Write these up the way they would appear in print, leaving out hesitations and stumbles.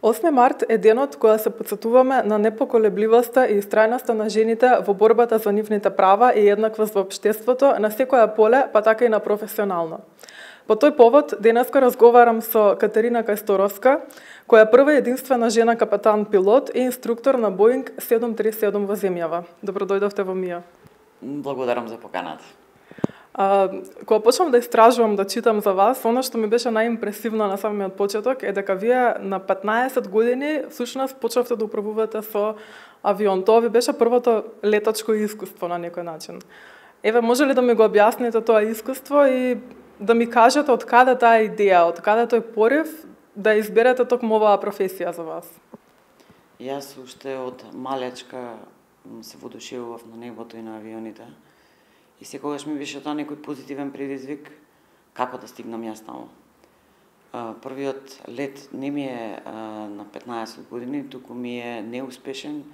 8 март е денот кога се потсетуваме на непоколебливоста и истрајноста на жените во борбата за нивните права и еднаквост во општеството на секое поле, па така и на професионално. По тој повод, денеска разговарам со Катерина Кајсторовска, која е прва единствена жена капетан пилот и инструктор на Боинг 737 во земјава. Добро дојдовте во МИА. Благодарам за поканата. Кога почнам да истражувам, да читам за вас, она што ми беше најимпресивно на самиот почеток е дека вие на 15 години всушност почнавте да управувате со авион. Тоа ви беше првото летачко искуство на некој начин. Еве, може ли да ми го објасните тоа искуство и да ми кажете од каде таа идеја, од каде тој порив да изберете токму оваа професија за вас? Јас уште од малечка се водушевував на небото и на авионите. И секогаш ми беше тоа некој позитивен предизвик како да стигнам јас таму. Првиот лет не ми е на 15 години, туку ми е неуспешен,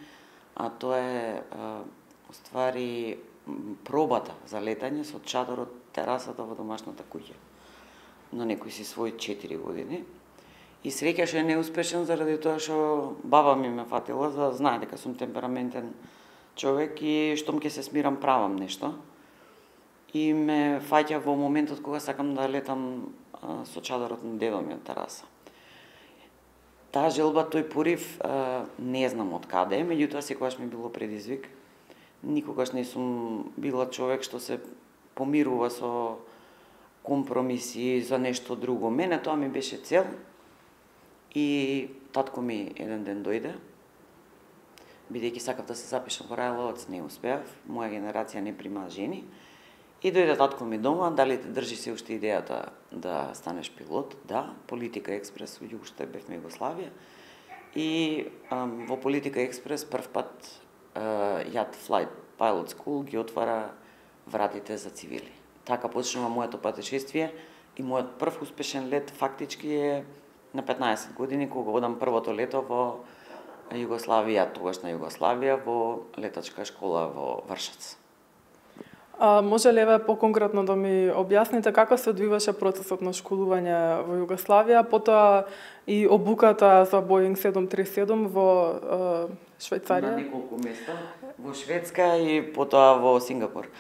а тоа е уствари пробата за летање со чадор од терасата во домашната куќа. На некој си свој 4 години. И среќаш е неуспешен заради тоа што баба ми ме фатила, за да знае дека сум темпераментен човек и штом ќе се смирам правам нешто. И ме фаќа во моментот кога сакам да летам со чадорот на дедо ми од тераса. Таа желба, тој порив, не знам од каде, меѓутоа секогаш ми било предизвик. Никогаш не сум била човек што се помирува со компромиси за нешто друго. Мене тоа ми беше цел и татко ми еден ден дојде. Бидејќи сакав да се запишам во Рајловец, не успеав, моја генерација не прима жени. И дојде татко ми дома, дали те држи се уште идејата да станеш пилот? Да, Политика Експрес, уште бев во Југославија. И во Политика Експрес прв пат Јат Flight Pilot School ги отвара вратите за цивили. Така почнува моето патешествие и мојот прв успешен лет фактички е на 15 години, кога одам првото лето во Југославија, тогаш на Југославија, во летачка школа во Вршац. Може ли еве поконкретно да ми објасните како се одвиваше процесот на школување во Југославија, потоа и обуката за Боинг 737 во Швајцарија? На неколку места, во Шведска и потоа во Сингапур.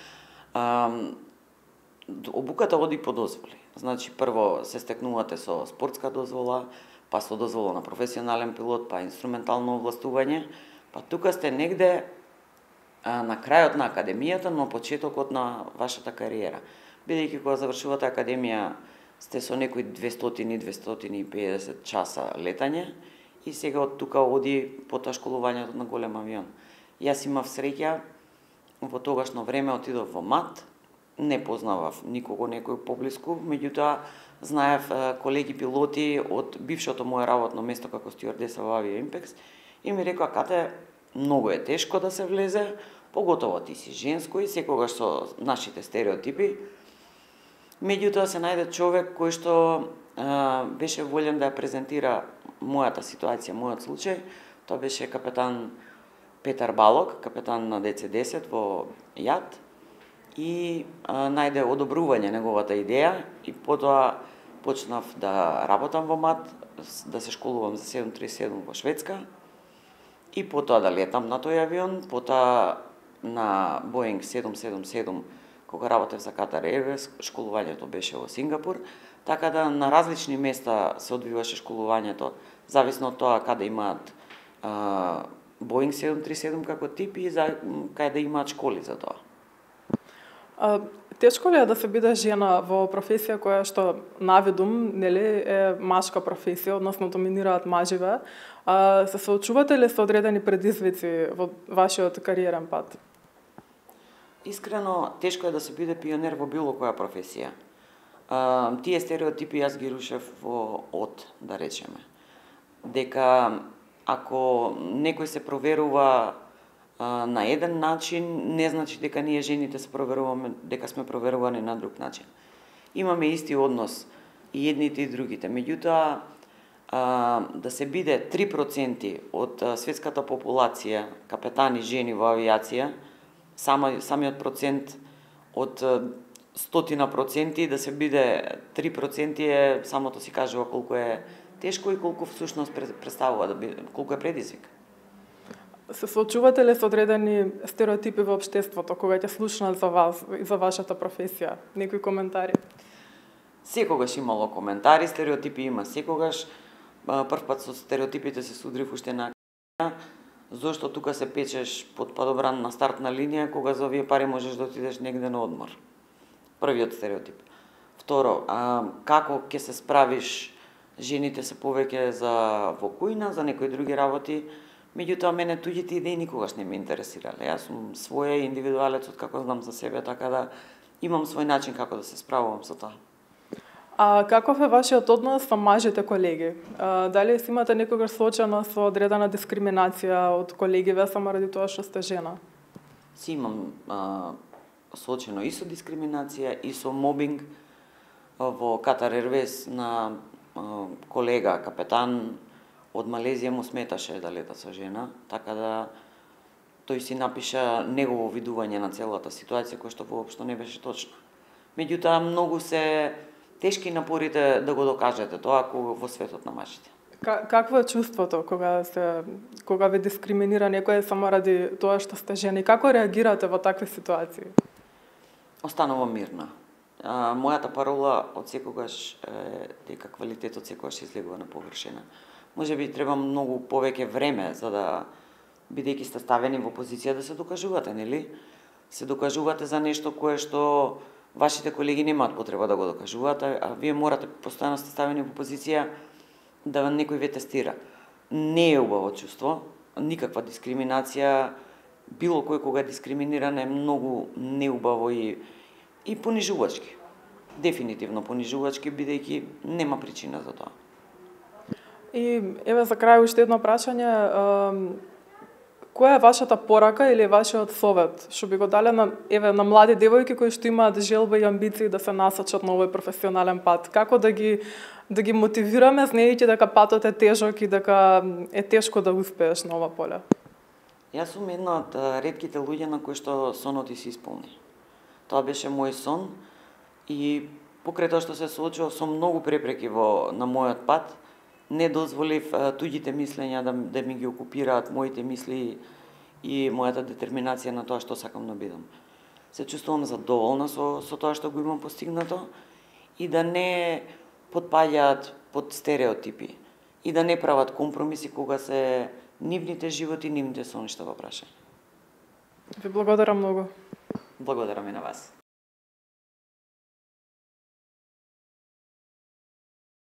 Обуката оди по дозволи. Значи, прво се стекнувате со спортска дозвола, па со дозвола на професионален пилот, па инструментално овластување, па тука сте негде на крајот на академијата, но почетокот на вашата кариера. Бидејќи кога завршувате академија сте со некои 200-250 часа летање и сега од тука оди потоа школувањето на голем авион. Јас имав среќа, во тогашно време отидов во МАТ, не познавав никого некој поблиску, меѓутоа знаев колеги пилоти од бившото мое работно место како стюардеса во Авиа Импекс и ми рекоа: "Кате, многу е тешко да се влезе, поготово ти си женско и секогаш со нашите стереотипи." Меѓутоа се најде човек кој што беше волен да ја презентира мојата ситуација, мојот случај. Тоа беше капетан Петар Балок, капетан на DC-10 во Јат, и најде одобрување неговата идеја и потоа почнав да работам во МАТ, да се школувам за 737 во Шведска и потоа да летам на тој авион, потоа на Боинг 777 кога работев за Катар Airways, школувањето беше во Сингапур, така да на различни места се одвиваше школувањето, зависно од тоа каде имаат Боинг 737 како тип и каде имаат школи за тоа. Тешко ли е да се биде жена во професија која што наведум, нели, е машка професија, односно доминираат маживе? Се соочувате ли со одредени предизвици во вашиот кариерен пат? Искрено, тешко е да се биде пионер во било која професија. Тие стереотипи јас ги рушев во да речеме. Дека ако некој се проверува на еден начин, не значи дека ние жените се проверуваме, дека сме проверувани на друг начин. Имаме исти однос и едните и другите. Меѓутоа, да се биде 3% од светската популација капетани жени во авиација, самиот процент од 100% да се биде 3% е, самото си кажува колку е тешко и колку всушност представува колку е предизвик. Се соочувате ли со одредени стереотипи во општеството кога ќе слушнат за вас и за вашата професија? Некои коментари? Секогаш имало коментари, стереотипи има секогаш. Прв пат со стереотипите се судрив уште на зошто тука се печеш под падобран на стартна линија кога за овие пари можеш да отидеш негде на одмор. Првиот стереотип. Второ, како ќе се справиш, жените се повеќе за во кујна, за некои други работи. Меѓутоа, мене туѓите идеи никогаш не ме интересирале. Јас сум свој индивидуалец од како знам за себе, така да имам свој начин како да се справувам со тоа. А каков е вашиот однос со мажите колеги? Дали си имате некогаш соочено со одредена дискриминација од колегиве само ради тоа што сте жена? Си имам соочено и со дискриминација и со мобинг во Катар Ервес на колега капетан од Малезија му сметаше да лета со жена, така да тој си напиша негово видување на целата ситуација која што воопшто не беше точна. Меѓутоа многу се тешки напорите да го докажете тоа во светот на мажите. Какво е чувството кога ве дискриминира некој само ради тоа што сте жена и како реагирате во такви ситуации? Останувам мирна. Мојата парола од секогаш е дека квалитетот секогаш излегува на површина. Може би треба многу повеќе време за да, бидејќи сте ставени во позиција да се докажувате, нели? Се докажувате за нешто кое што вашите колеги немаат потреба да го докажуваат, а вие морате постојано сте ставени во позиција да некој ве тестира. Не е убаво чувство, никаква дискриминација, било кој кога е дискриминиран е многу неубаво и понижувачки. Дефинитивно понижувачки, бидејќи нема причина за тоа. И еве за крај уште едно прашање, која е вашата порака или вашиот совет што би го дале на млади девојки кои што имаат желба и амбиции да се насочат на овој професионален пат? Како да ги мотивираме, знаејќи дека патот е тежок и дека е тешко да успееш на ова поле? Јас сум една од ретките луѓе на кои што сонот и се исполни. Тоа беше мој сон и покрај тоа што се соочував со многу препреки на мојот пат, не дозволив туѓите мислења да ми ги окупираат моите мисли и мојата детерминација на тоа што сакам да бидам. Се чувствувам задоволна со тоа што го имам постигнато и да не потпаѓаат под стереотипи и да не прават компромиси кога се нивните животи, нивните соништа во прашање. Ви благодарам многу. Благодарам и на вас.